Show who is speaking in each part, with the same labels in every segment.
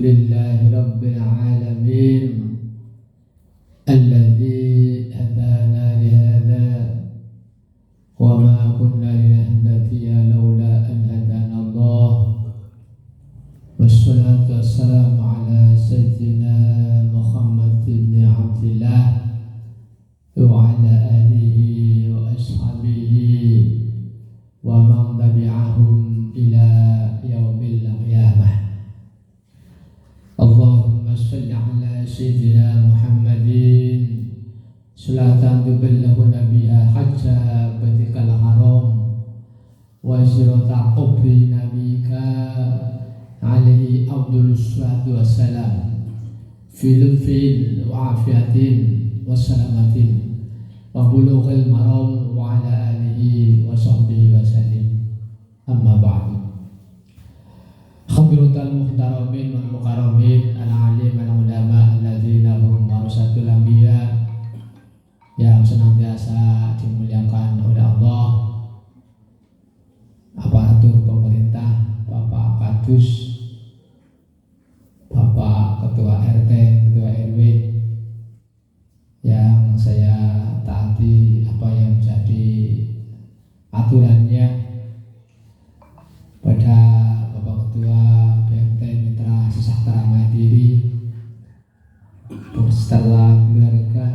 Speaker 1: Alhamdulillahi Rabbil Alamin Alladhi hadana lihada wa ma kunna linahtadiya lawla an hadana Allah. Wassalatu wassalamu ala sayyidina Muhammad ibn Abdillah wa ala alihi wa ashabihi wa man tabi'ahum ila yaumil qiyamah. Allahumma salli ala sayyidina Muhammadin salatan tuballighuna biha hajja baitikal haram wa zirata qabri nabika alaihi afdhalus salatu wassalam fil wa afiyatin wa salamatin wa bulughil maram wa ala alihi wa sahbihi wa sallim. Amma ba'du. Khabirutal muhtaramin wal mukaramin al-alim al-ulama alladzina hum warasatul anbiya, yang senantiasa dimuliakan oleh Allah, aparatur pemerintah, Bapak Kadus, Bapak Ketua RT, Ketua RW, yang saya taati apa yang menjadi aturannya pada Bapak Ketua BMT Mitra Sejahtera Mandiri beserta keluarga,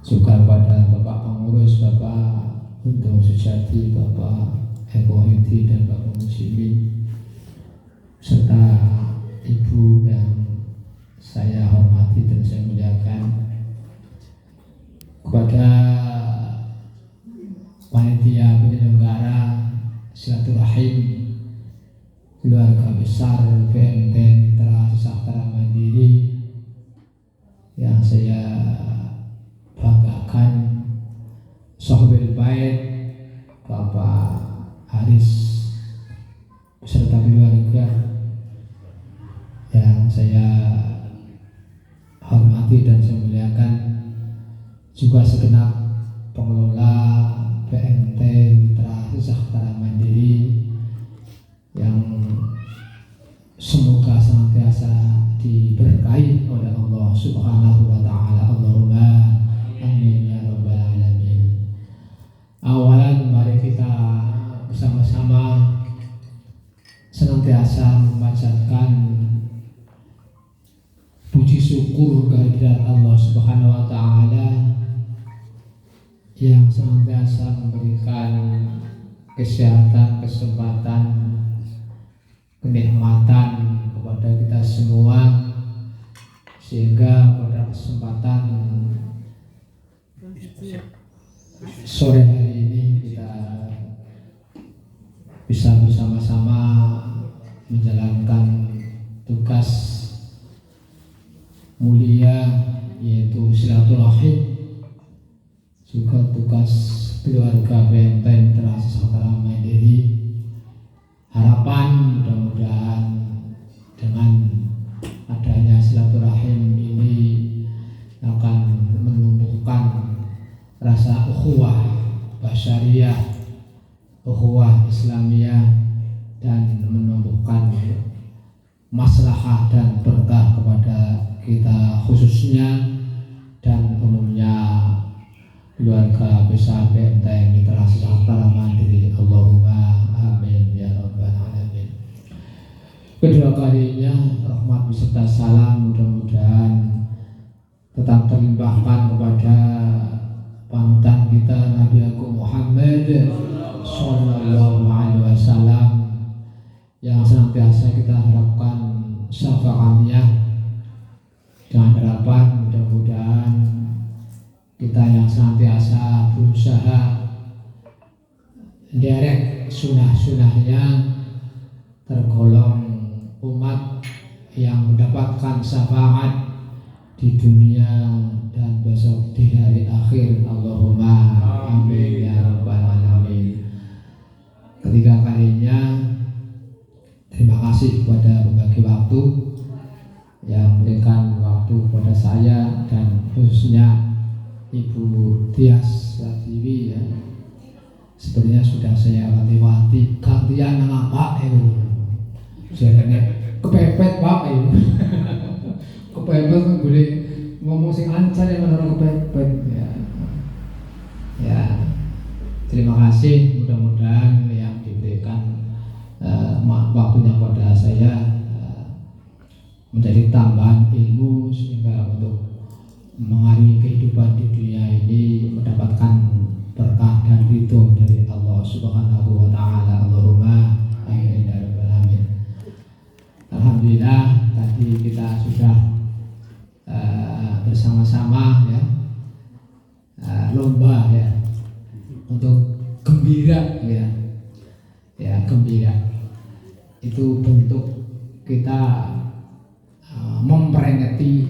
Speaker 1: juga pada Bapak Pengurus, Bapak Untung Sujati, Bapak Eko Hidi dan Bapak Muslimin, serta Ibu yang saya hormati dan saya muliakan, kepada panitia penyelenggara silaturahim keluarga besar BMT Mitra Sejahtera Mandiri yang saya banggakan, Sohbil Bait Bapak Haris beserta keluarga yang saya hormati dan saya muliakan, juga segenap pengelola BMT Mitra Sejahtera Mandiri yang semoga senantiasa diberkahi oleh Allah Subhanahu wa Ta'ala. Allahumma amin ya rabbal alamin. Awalan mari kita bersama-sama senantiasa memanjatkan puji syukur kehadirat Allah Subhanahu wa Ta'ala yang senantiasa memberikan kesehatan, kesempatan, kenikmatan kepada kita semua, sehingga pada kesempatan sore hari ini kita bisa bersama-sama menjalankan tugas mulia, yaitu silaturahim, juga tugas keluarga BMT Mitra Sejahtera Mandiri. Harapan mudah-mudahan dengan adanya silaturahim ini akan menumbuhkan rasa ukhuwah basyariyah, ukhuwah Islamiyah, dan menumbuhkan maslahah dan berkah kepada kita khususnya dan umumnya keluarga besar BMT Mitra Sejahtera Mandiri. Allahumma amin ya rabbal alamin. Kedua kalinya rahmat beserta salam mudah-mudahan tetap terlimpahkan kepada panutan kita Nabi Agung Muhammad sallallahu alaihi wasallam, yang senantiasa kita harapkan syafaatnya, dengan harapan mudah-mudahan kita yang senantiasa berusaha derek sunah-sunahnya tergolong umat yang mendapatkan syafaat di dunia dan besok di hari akhir. Allahumma amin ya rabbal alamin. Ketiga kalinya terima kasih kepada pembagi waktu yang memberikan waktu kepada saya dan khususnya Ibu Tias Latiwi, ya. Sebenarnya sudah saya wanti-wanti gantian apa jarane kepepet Pak ya. Kepepet boleh ngomong sing lancar ya menurut kepepet ya. Ya. Terima kasih, mudah-mudahan yang diberikan waktunya pada saya menjadi tambahan ilmu sehingga untuk mengakhiri kehidupan di dunia ini mendapatkan berkah dan ridho dari Allah Subhanahu wa taala. Allahumma amin ya rabbal alamin. Alhamdulillah tadi kita sudah bersama-sama ya lomba ya untuk gembira ya. Ya, gembira itu bentuk kita memperingati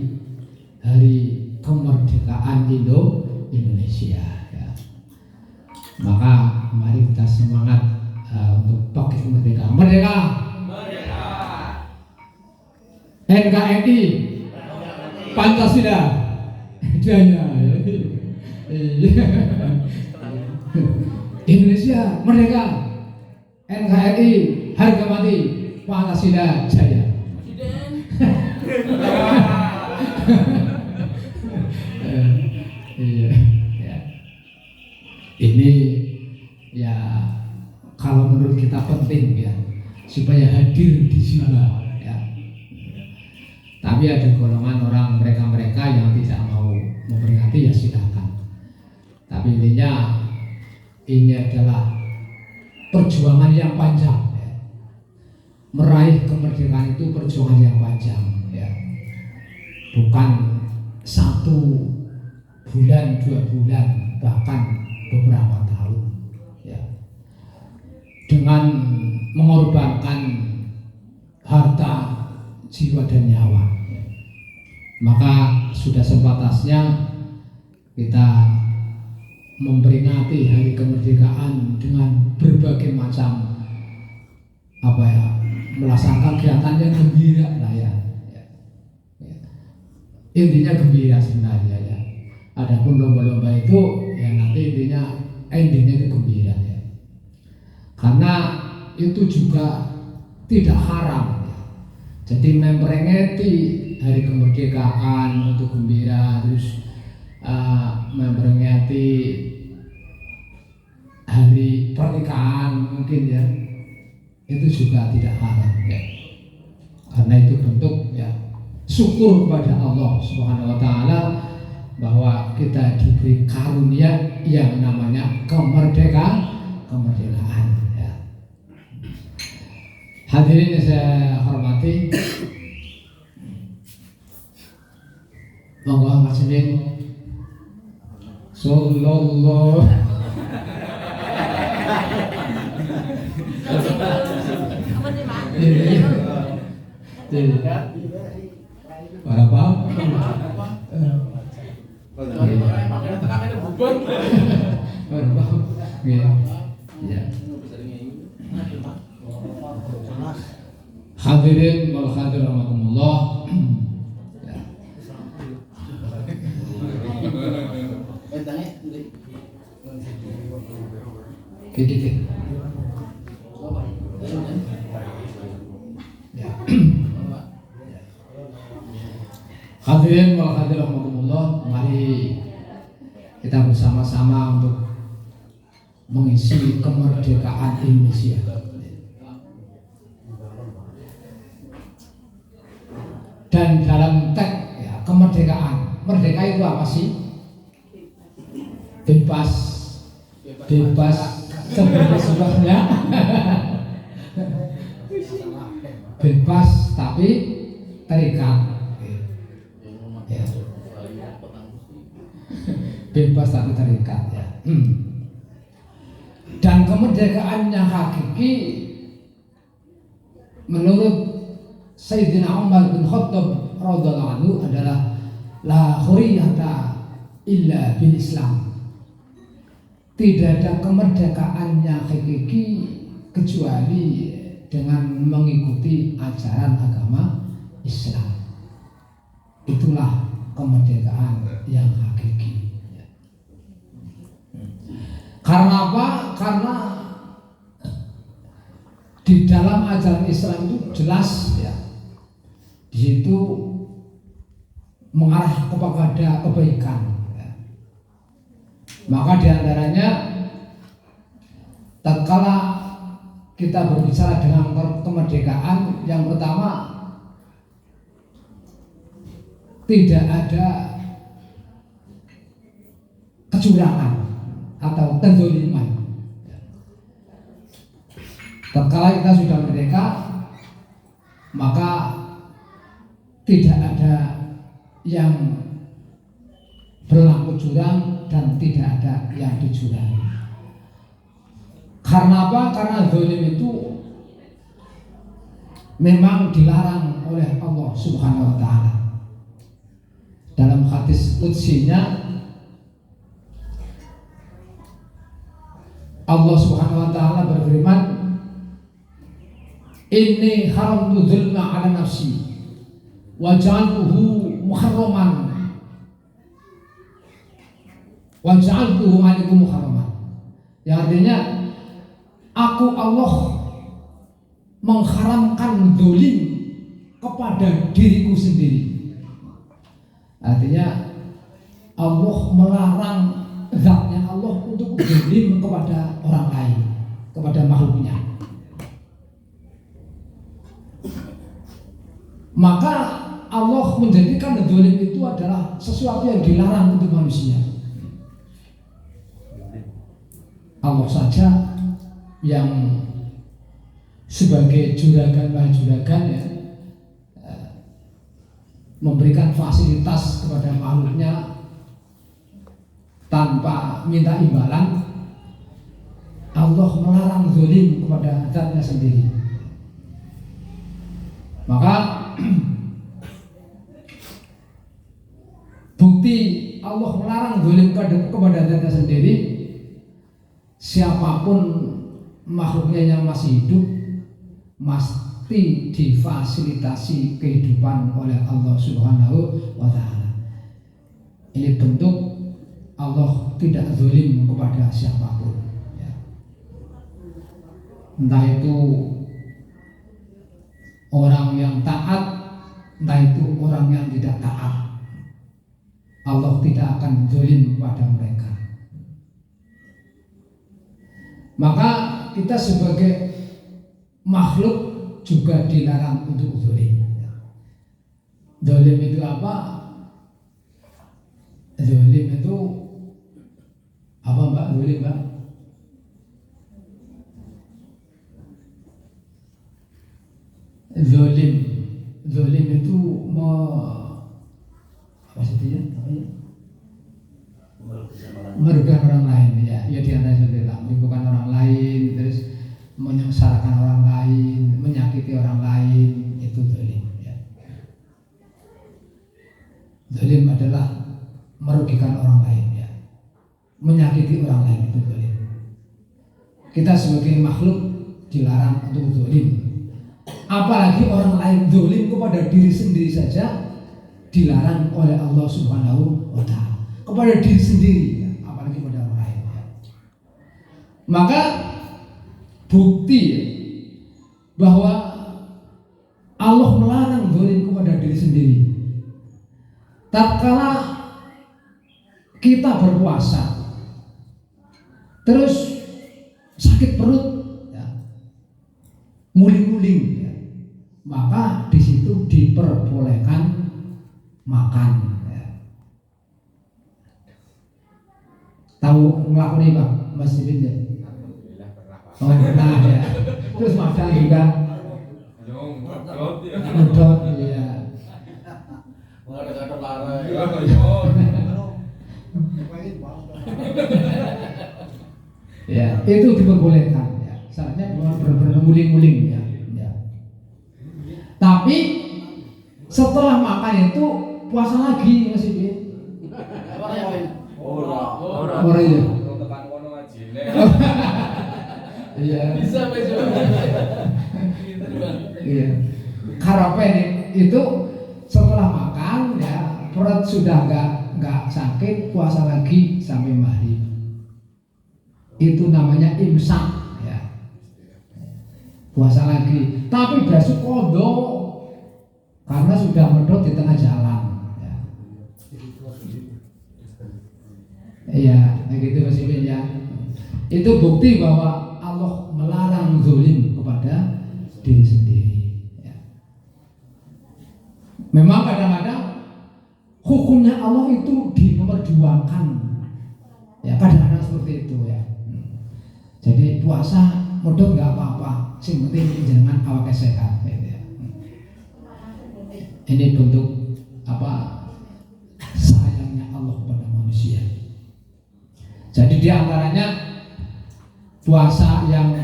Speaker 1: hari kemerdekaan Indonesia ya. Maka mari kita semangat untuk pakai kemerdekaan. Merdeka! Merdeka! NKRI Pancasila Jaya Indonesia merdeka, NKRI harga mati, Pancasila jaya. Ini ya kalau menurut kita penting ya supaya hadir di sini ya. Tapi ada golongan orang mereka yang tidak mau memperingati ya silakan. Tapi intinya ini adalah perjuangan yang panjang ya. Meraih kemerdekaan itu perjuangan yang panjang ya. Bukan 1 bulan, 2 bulan, bahkan beberapa tahun ya. Dengan mengorbankan harta, jiwa dan nyawa ya. Maka sudah sepatasnya kita memperingati hari kemerdekaan dengan berbagai macam melaksanakan kegiatan yang gembira lah ya. Intinya gembira sebenarnya ya. Adapun lomba-lomba itu ya nanti endingnya itu gembira ya. Karena itu juga tidak haram ya. Jadi memperingati hari kemerdekaan untuk gembira, terus memperingati hari pernikahan mungkin ya, itu juga tidak haram ya. Karena itu bentuk ya syukur kepada Allah Subhanahu wa taala bahwa kita diberi karunia yang namanya kemerdekaan ya. Hadirin yang saya hormati, monggo Mas Min sallallahu Berapa? Hadirin wal hadirin rahimakumullah. Hadirin wal hadirin rahimakumullah, mari kita bersama-sama untuk mengisi kemerdekaan Indonesia. Dan dalam teks ya, kemerdekaan, merdeka itu apa sih? Bebas sebetulnya bebas tapi terikat ya. Bebas tapi terikat ya. Dan kemerdekaannya hakiki menurut Sayyidina Umar bin Khattab radhiyallahu anhu adalah la hurriyata illa bil Islam. Tidak ada kemerdekaannya hakiki kecuali dengan mengikuti ajaran agama Islam. Itulah kemerdekaan yang hakiki. Karena apa? Karena di dalam ajaran Islam itu jelas ya,
Speaker 2: di situ mengarah kepada kebaikan. Maka diantaranya tatkala kita berbicara dengan kemerdekaan, yang pertama tidak ada kecurangan atau kezaliman. Tatkala kita sudah merdeka, maka tidak ada yang berlaku curang dan tidak ada yang dicurangi. Karena apa? Karena zalim itu memang dilarang oleh Allah Subhanahu wa taala. Dalam hadis qudsinya Allah Subhanahu wa taala berfirman, "Inni haramtu dzulma 'ala nafsi wa ja'altuhu muharraman wa ja'altuhu 'alaikum muharraman." Yang artinya, aku Allah mengharamkan zalim kepada diriku sendiri. Artinya Allah melarang zatnya Allah untuk zalim kepada orang lain, kepada makhluknya. Maka Allah menjadikan zalim itu adalah sesuatu yang dilarang untuk manusia. Allah saja yang sebagai juragan ya, memberikan fasilitas kepada makhluknya tanpa minta imbalan. Allah melarang zalim kepada zatnya sendiri. Maka bukti Allah melarang zalim kepada zatnya sendiri, siapapun makhluknya yang masih hidup mesti difasilitasi kehidupan oleh Allah Subhanahu wa taala. Ini bentuk Allah tidak zalim kepada siapapun ya. Entah itu orang yang taat, entah itu orang yang tidak taat, Allah tidak akan zalim kepada mereka. Maka kita sebagai makhluk juga dilarang untuk zalim. Zalim itu apa? Zalim itu apa, Mbak? Zalim, Mbak? Zalim itu apa sih namanya? Merugikan orang lain ya, ya diantara seperti itu, merugikan orang lain, terus menyengsarakan orang lain, menyakiti orang lain, itu zalim ya. Zalim adalah merugikan orang lain ya, menyakiti orang lain, itu zalim. Kita sebagai makhluk dilarang untuk zalim, apalagi orang lain. Zalim kepada diri sendiri saja dilarang oleh Allah Subhanahu wa taala. Kepada diri sendiri ya, apalagi pada orang lain ya. Maka bukti ya, bahwa Allah melarang zalim kepada diri sendiri. Tatkala kita berpuasa terus sakit perut ya, muling-muling ya, maka di situ diperbolehkan makan. Tahu ngelakoni Pak Mas Ibin ya?
Speaker 3: Alhamdulillah pernah Pak.
Speaker 2: Oh pernah ya. Terus makan juga. Ngedot ya.
Speaker 3: Ngedot larang.
Speaker 2: Ya itu diperbolehkan ya. Syaratnya bermuling-muling ya. Ya. Tapi setelah makan itu puasa lagi Mas Ibin. Orang ya.
Speaker 3: Tekan kono ngajine.
Speaker 2: Iya.
Speaker 3: Bisa Pak.
Speaker 2: Iya. Karapen itu setelah makan ya, perut sudah nggak sakit, puasa lagi sampai maghrib. Itu namanya imsak ya. Puasa lagi. Tapi besok qadha karena sudah medhot di tengah jalan. Ya. Iya, begitu Mas Ibin ya. Itu bukti bahwa Allah melarang zalim kepada diri sendiri. Ya. Memang kadang-kadang hukumnya Allah itu dinomorduakan. Ya, kadang-kadang seperti itu ya. Jadi puasa medhot nggak apa-apa, sing penting jangan awake sehat. Gitu ya. Ini bentuk apa sayangnya Allah kepada manusia. Jadi di antaranya puasa yang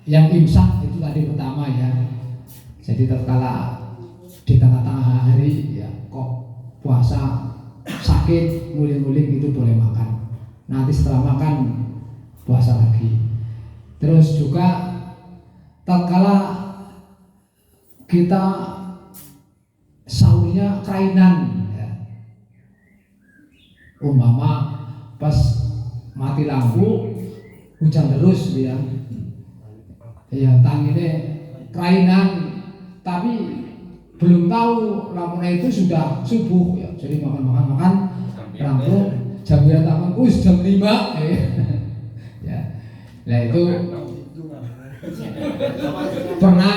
Speaker 2: yang imsak itu tadi pertama ya. Jadi tatkala di tengah-tengah hari ya kok puasa sakit nguling-nguling itu boleh makan. Nanti setelah makan puasa lagi. Terus juga tatkala kita sahurnya kainan ya. Umpama pas mati lampu hujan terus ya. Ya tangine kainan tapi belum tahu lampunya itu sudah subuh ya. Jadi makan rampung jam tangan jam 5 ya. Nah itu pernah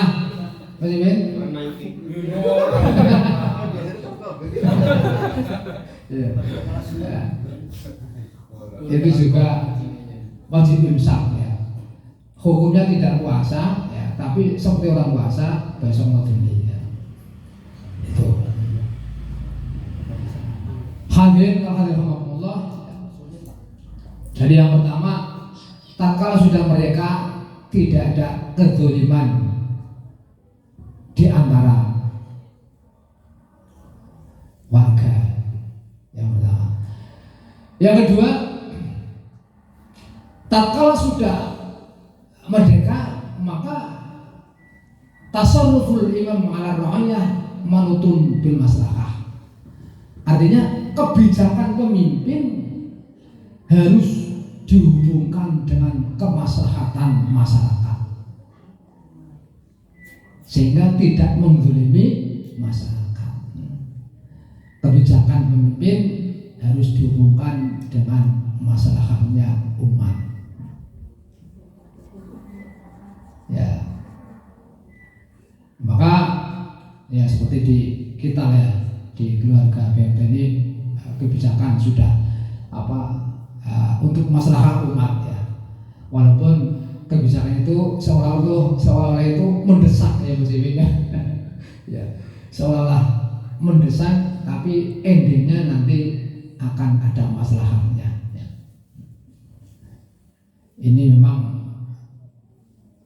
Speaker 2: Mas Imin? Ya. Itu juga wajib imsak ya. Hukumnya tidak puasa ya, tapi seperti orang puasa besok mau dini ya. Itu. Hadirin rahimakumullah. Jadi yang pertama, tatkala sudah mereka tidak ada kezaliman di antara warga. Yang pertama. Yang kedua, tatkala sudah merdeka maka tasarruful imam ala ra'iyah manutun bil maslahah. Artinya kebijakan pemimpin harus dihubungkan dengan kemaslahatan masyarakat sehingga tidak menzalimi masyarakat. Kebijakan pemimpin harus dihubungkan dengan maslahatnya umat. Ya, maka ya seperti di kita ya di keluarga BMT ini kebijakan sudah untuk maslahat umat ya, walaupun kebijakan itu seolah-olah itu mendesak ya musimnya ya, seolah-olah mendesak tapi endingnya nanti akan ada maslahatnya ya. Ini memang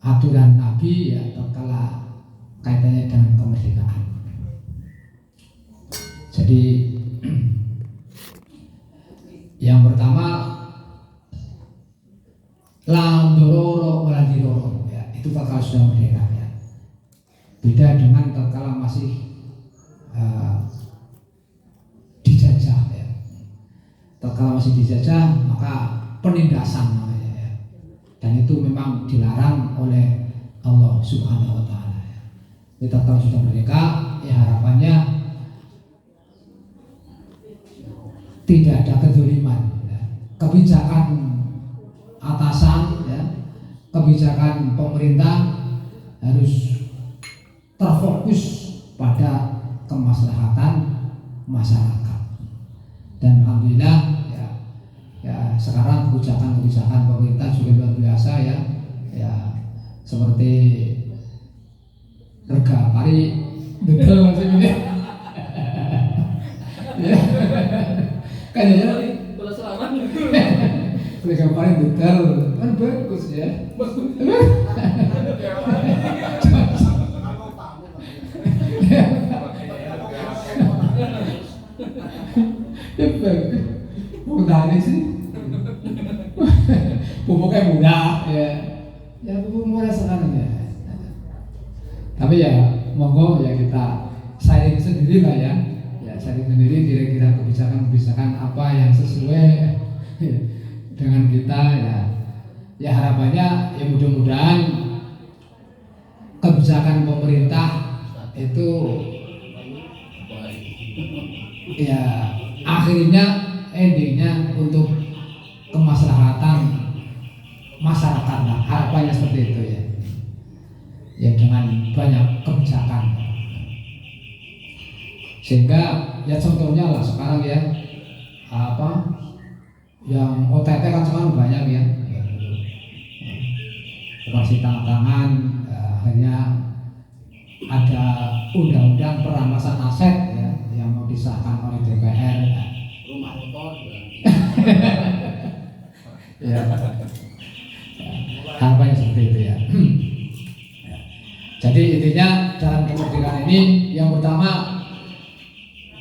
Speaker 2: aturan Nabi ya tatkala kaitannya dengan kemerdekaan. Jadi yang pertama la dororo wala diroro ya, itu tatkala sudah merdeka ya. Beda dengan tatkala masih dijajah ya. Tatkala masih dijajah maka penindasan namanya ya. Dan itu memang dilarang oleh Allah Subhanahu wa taala ya. Kita tahu sudah merdeka ya, harapannya tidak ada kezaliman ya. Kebijakan atasan ya, kebijakan pemerintah harus terfokus pada kemaslahatan masyarakat. Dan alhamdulillah ya sekarang kebijakan pemerintah juga luar biasa ya. Ya seperti rega pari betul maksudnya. Ya. Kayaknya
Speaker 4: bola selamat.
Speaker 2: rega pari betul kan bagus ya. Ya bagus. Mudah sih. Pupuknya mudah ya. Ya pupuk murah sekarang ya. Tapi ya monggo ya kita sharing sendiri lah ya. Ya sharing sendiri kira-kira kebijakan-kebijakan apa yang sesuai dengan kita ya. Ya harapannya ya mudah-mudahan kebijakan pemerintah itu ya akhirnya endingnya untuk kemaslahatan masyarakat lah, harapannya seperti itu ya. Ya dengan banyak kebijakan. Sehingga ya contohnya lah sekarang ya apa yang OTT kan sekarang banyak ya. Kasih tangan akhirnya ada undang-undang perampasan aset ya yang mau disahkan oleh DPR.
Speaker 4: Rumah motor
Speaker 2: Ya. Harapannya seperti itu ya. Jadi intinya dalam kemerdekaan ini yang pertama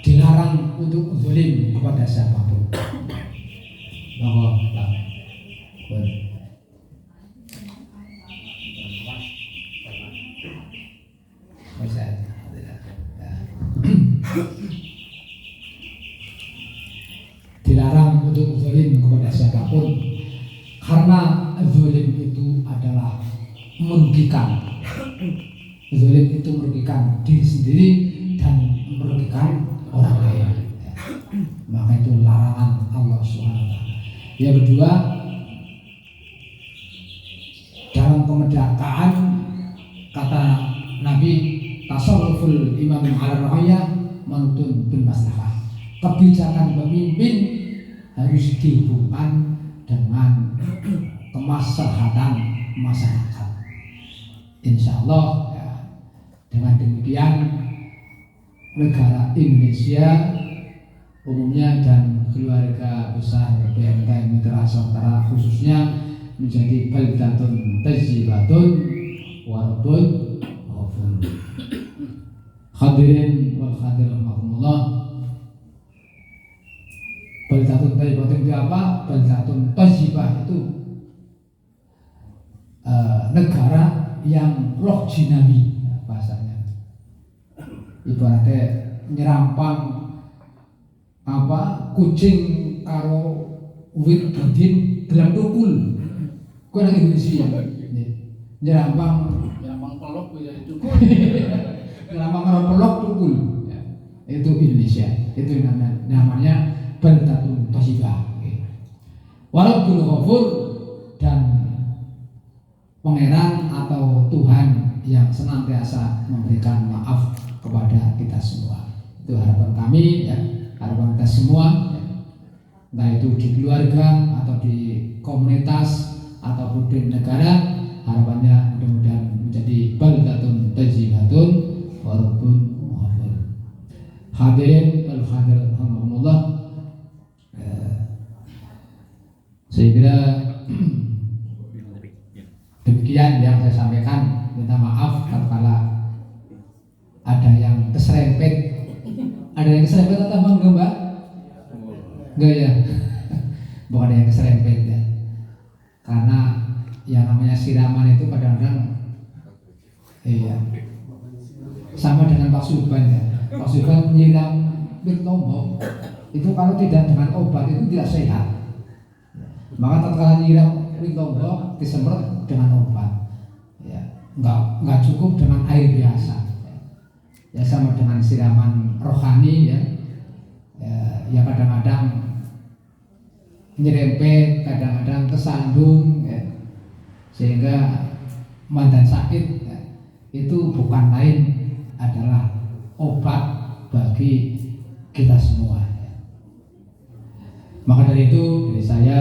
Speaker 2: dilarang untuk zalim kepada siapapun. Dilarang untuk zalim kepada siapapun karena zalim itu adalah merugikan. Zalim itu merugikan diri sendiri dan merugikan orang lain. Maka itu larangan Allah SWT. Yang kedua, dalam kemerdekaan kata Nabi, tasawwuful imam ala ra'iyah manutun bil maslahah. Kebijakan pemimpin harus dihubungkan dengan kemaslahatan masyarakat. Insya Allah ya, dengan demikian negara Indonesia umumnya dan keluarga besar BMK Mitra Nusantara khususnya menjadi baldatun tayyibatun wa rabbun ghafur. Hadirin wal hadirat rahimakumullah. Baldatun tayyibatun itu apa? Baldatun tayyibah itu negara yang roh jinami bahasanya. Ibaratnya nyerampang apa kucing karo wit bedin dalam tukul. Kau nang Indonesia nyerampang
Speaker 4: pelok ya itu.
Speaker 2: nyerampang karo pelok tukul. Ya, itu Indonesia. Itu namanya baldatun thayyibah. Walaupun ghafur dan Pangeran atau Tuhan yang senantiasa memberikan maaf kepada kita semua. Itu harapan kami ya, harapan kita semua ya. Entah itu di keluarga atau di komunitas ataupun di negara, harapannya mudah-mudahan menjadi baldatun tayyibatun wa rabbun ghafur. Hadirin wal hadirat rahimakumullah. Saya kira demikian yang saya sampaikan. Minta maaf kalau ada yang keserempet. Ada yang keserempet atau apa enggak, Mbak? Enggak ya. Bukan ada yang keserempet ya. Karena yang namanya siraman itu kadang-kadang iya. Sama dengan Pak Sulban ya. Pak Sulban menyiram wit lombok itu kalau tidak dengan obat itu tidak sehat. Maka tatkala nyiram wit lombok disemprot dengan obat, ya, nggak cukup dengan air biasa, ya sama dengan siraman rohani ya, ya kadang-kadang nyerempet, kadang-kadang kesandung, ya, sehingga mandan sakit ya, itu bukan lain adalah obat bagi kita semua. Ya. Maka dari itu dari saya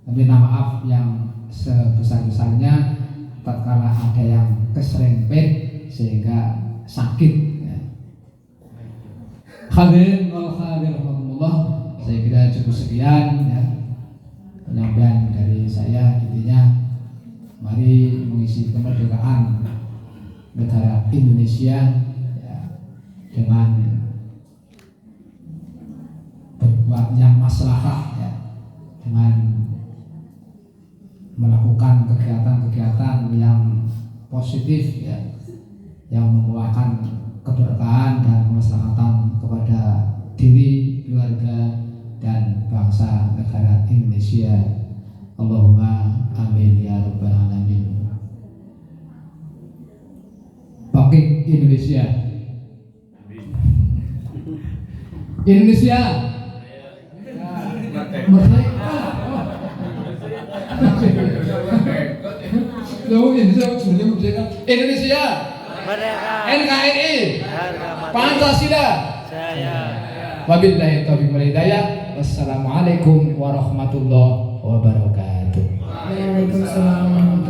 Speaker 2: minta maaf yang sebesar-besarnya tatkala ada yang keserempet sehingga sakit ya. Hadirin wal hadirat rahimakumullah, saya kira cukup sekian ya penyampaian dari saya. Intinya mari mengisi kemerdekaan negara Indonesia ya, dengan berbuat yang maslahah ya, dengan melakukan kegiatan-kegiatan yang positif ya, yang membawakan keberkahan dan kemaslahatan kepada diri, keluarga dan bangsa negara Indonesia. Allahumma amin ya rabbal alamin. Oke, Indonesia. Indonesia. Merdeka. Loh, Indonesia sebenarnya merdeka. Indonesia.
Speaker 5: Merdeka.
Speaker 2: NKRI.
Speaker 5: Harga mati.
Speaker 2: Pancasila.
Speaker 5: Saya.
Speaker 2: Wabillahi taufiq wal hidayah. Wassalamualaikum warahmatullahi wabarakatuh.
Speaker 6: Waalaikumsalam.